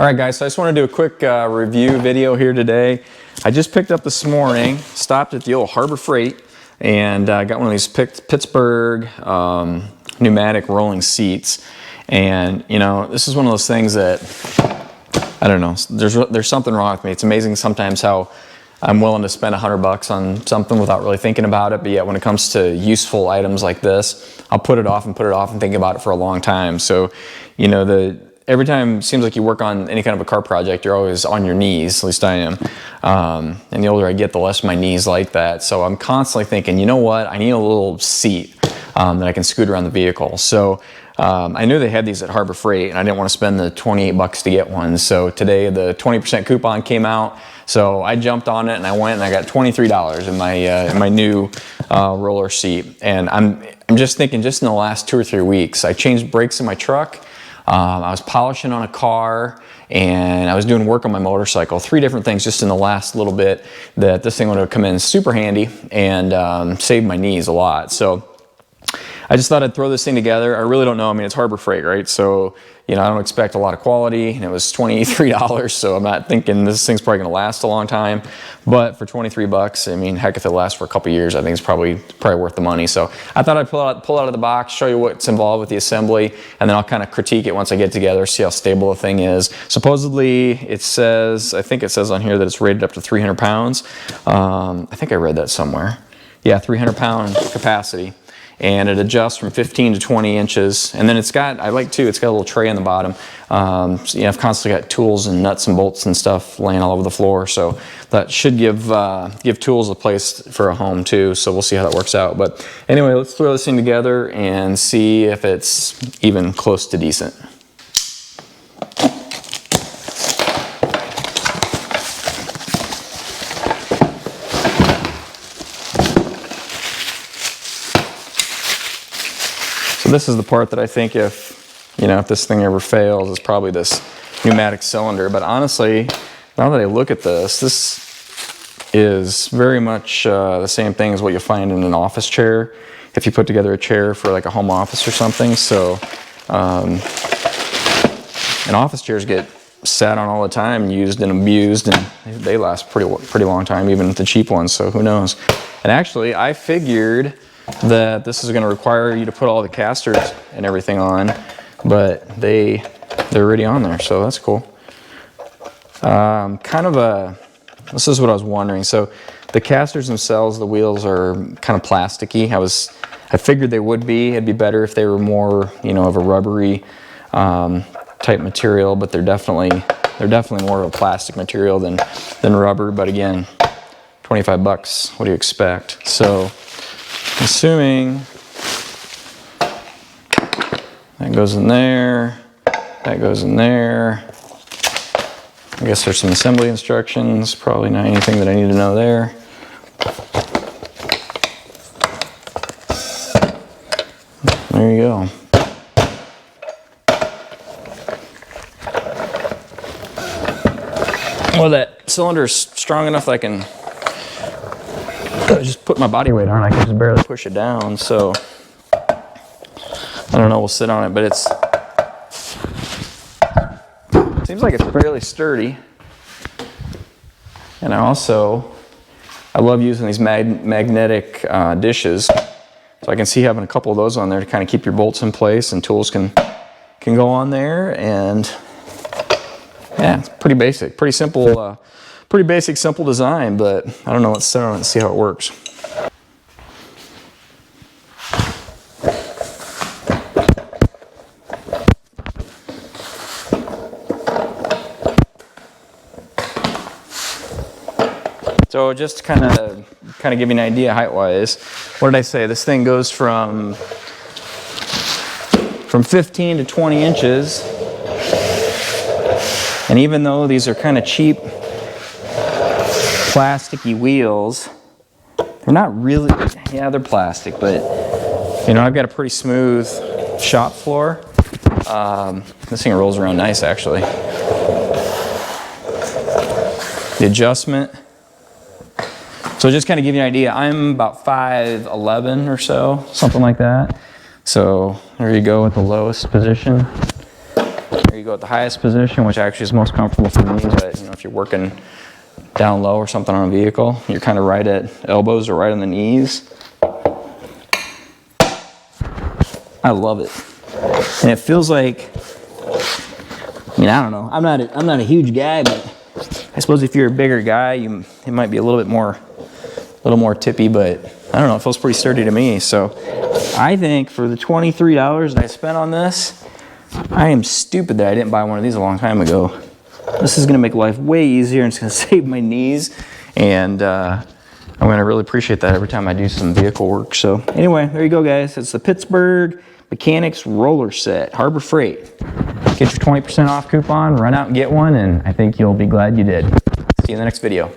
All right, guys, so I just want to do a quick review video here today. I just picked up this morning, stopped at the old Harbor Freight, and got one of these Pittsburgh pneumatic rolling seats. And, you know, this is one of those things that, I don't know, there's something wrong with me. It's amazing sometimes how I'm willing to spend $100 on something without really thinking about it, but yet when it comes to useful items like this, I'll put it off and think about it for a long time. So, you know, every time it seems like you work on any kind of a car project, you're always on your knees, at least I am. And the older I get, the less my knees like that. So I'm constantly thinking, you know what, I need a little seat that I can scoot around the vehicle. So I knew they had these at Harbor Freight, and I didn't want to spend the $28 to get one. So today the 20% coupon came out. So I jumped on it and I went and I got $23 in my new roller seat. And I'm just thinking, just in the last 2 or 3 weeks, I changed brakes in my truck. I was polishing on a car, and I was doing work on my motorcycle. 3 different things just in the last little bit that this thing would have come in super handy and saved my knees a lot. So I just thought I'd throw this thing together. I really don't know. I mean, it's Harbor Freight, right? So, you know, I don't expect a lot of quality, and it was $23, so I'm not thinking this thing's probably gonna last a long time. But for $23, I mean, heck, if it lasts for a couple years, I think it's probably worth the money. So I thought I'd pull out of the box, show you what's involved with the assembly, and then I'll kind of critique it once I get together, see how stable the thing is. Supposedly, it says, I think it says on here that it's rated up to 300 pounds. I think I read that somewhere. Yeah, 300-pound capacity. And it adjusts from 15 to 20 inches. And then it's got, I like too, it's got a little tray on the bottom. So, you know, I've constantly got tools and nuts and bolts and stuff laying all over the floor. So that should give tools a place for a home too. So we'll see how that works out. But anyway, let's throw this thing together and see if it's even close to decent. This is the part that I think if this thing ever fails, is probably this pneumatic cylinder. But honestly, now that I look at this is very much the same thing as what you find in an office chair if you put together a chair for like a home office or something. So, and office chairs get sat on all the time, used and abused, and they last pretty long time, even the cheap ones. So who knows? And actually, I figured that this is going to require you to put all the casters and everything on, but they're already on there, so that's cool. This is what I was wondering. So the casters themselves, the wheels are kind of plasticky. I figured they would be. It'd be better if they were more, of a rubbery type material, but they're definitely more of a plastic material than rubber. But again, $25. What do you expect? So, assuming that goes in there, that goes in there. I guess there's some assembly instructions, probably not anything that I need to know there. There you go. Well, that cylinder is strong enough that I can just put my body weight on. I can just barely push it down, so I don't know, we'll sit on it, but it seems like it's fairly sturdy. And I love using these magnetic dishes, so I can see having a couple of those on there to kind of keep your bolts in place, and tools can go on there. And yeah, it's pretty basic, pretty simple. Pretty basic, simple design, but I don't know, let's sit on it and see how it works. So just to kind of give you an idea height-wise, what did I say? This thing goes from 15 to 20 inches, and even though these are kind of cheap plasticky wheels, they're not really, yeah, they're plastic, but I've got a pretty smooth shop floor. This thing rolls around nice, actually. The adjustment, so just kind of give you an idea, I'm about 5'11" or so, something like that. So there you go with the lowest position. There you go at the highest position, which actually is most comfortable for me, but you know, if you're working down low or something on a vehicle, you're kind of right at elbows or right on the knees. I love it. And it feels like, I mean, I don't know. I'm not a huge guy, but I suppose if you're a bigger guy, it might be a little more tippy, but I don't know, it feels pretty sturdy to me. So I think for the $23 that I spent on this, I am stupid that I didn't buy one of these a long time ago. This is gonna make life way easier, and it's gonna save my knees, and I'm gonna really appreciate that every time I do some vehicle work. So anyway, there you go, guys. It's the Pittsburgh Mechanics Roller Set, Harbor Freight. Get your 20% off coupon, run out and get one, and I think you'll be glad you did. See you in the next video.